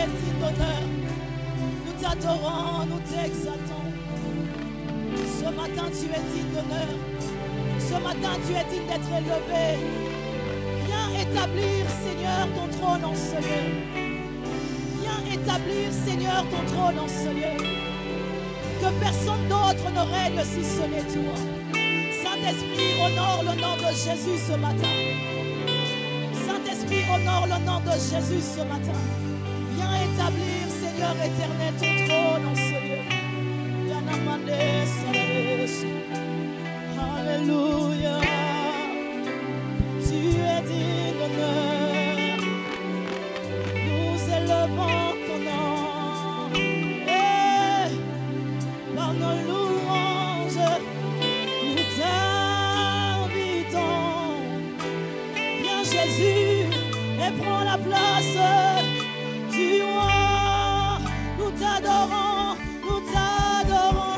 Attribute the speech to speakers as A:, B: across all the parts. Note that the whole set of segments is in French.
A: es digne d'honneur. Nous t'adorons, nous t'exaltons. Ce matin, tu es digne d'honneur. Ce matin, tu es digne d'être élevé. Viens établir, Seigneur, ton trône en ce lieu. Viens établir, Seigneur, ton trône en ce lieu. Que personne d'autre ne règne si ce n'est toi. Saint-Esprit, honore le nom de Jésus ce matin. Saint-Esprit, honore le nom de Jésus ce matin. Viens établir, Seigneur éternel, ton trône en ce lieu. Alléluia. Tu es digne d'honneur. Nous élevons ton nom. Et par nos louanges, nous t'invitons. Viens Jésus et prends la place du roi. Nous t'adorons, nous t'adorons.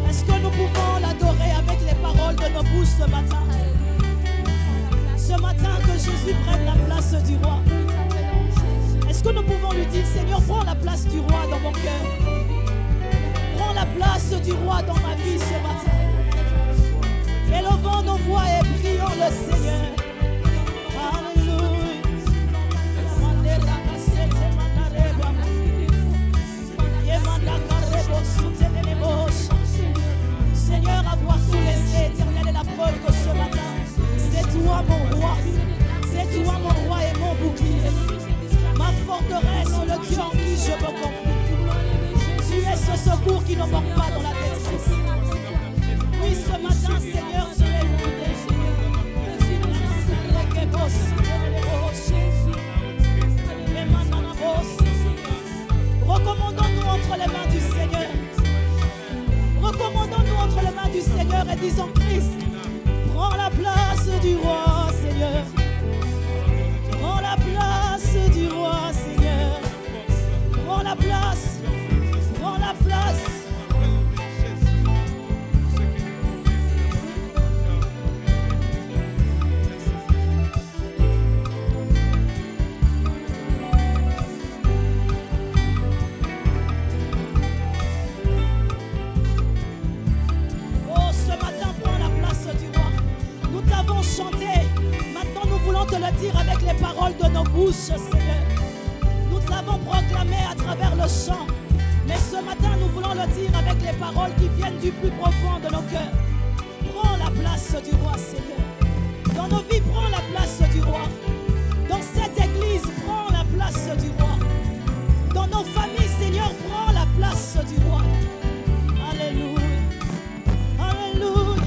A: Est-ce que nous pouvons l'adorer mon cœur. Prends la place du roi dans ma vie ce matin. Élevons nos voix et prions le Seigneur. Seigneur, avoir tout laissé, éternel, est la preuve que ce matin, c'est toi mon roi. C'est toi mon roi et mon bouclier. Ma forteresse, le Dieu en qui je me confie. Tu es ce secours qui ne manque pas dans la détresse. Oui, ce matin, Seigneur, tu es loué. Recommandons-nous entre les mains du Seigneur. Recommandons-nous entre les mains du Seigneur et disons: Christ, prends la place du roi, Seigneur. Prends la place du roi, Seigneur. Prends la place. Prends la place. Chanter. Maintenant, nous voulons te le dire avec les paroles de nos bouches, Seigneur. Nous te l'avons proclamé à travers le chant. Mais ce matin, nous voulons le dire avec les paroles qui viennent du plus profond de nos cœurs. Prends la place du roi, Seigneur. Dans nos vies, prends la place du roi. Dans cette église, prends la place du roi. Dans nos familles, Seigneur, prends la place du roi. Alléluia. Alléluia.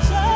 A: Je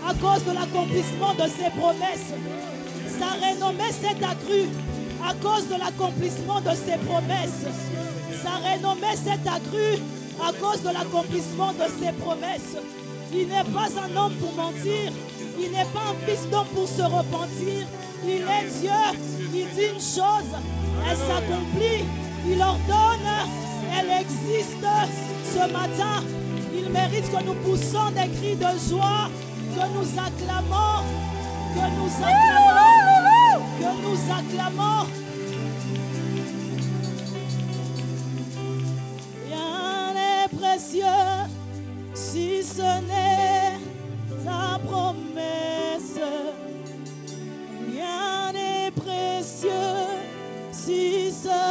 A: à cause de l'accomplissement de ses promesses. Sa renommée s'est accrue à cause de l'accomplissement de ses promesses. Sa renommée s'est accrue à cause de l'accomplissement de ses promesses. Il n'est pas un homme pour mentir. Il n'est pas un fils d'homme pour se repentir. Il est Dieu. Il dit une chose, elle s'accomplit. Il ordonne, elle existe. Ce matin, il mérite que nous poussons des cris de joie, que nous acclamons, que nous acclamons, que nous acclamons. Rien n'est précieux si ce n'est ta promesse. Rien n'est précieux si ce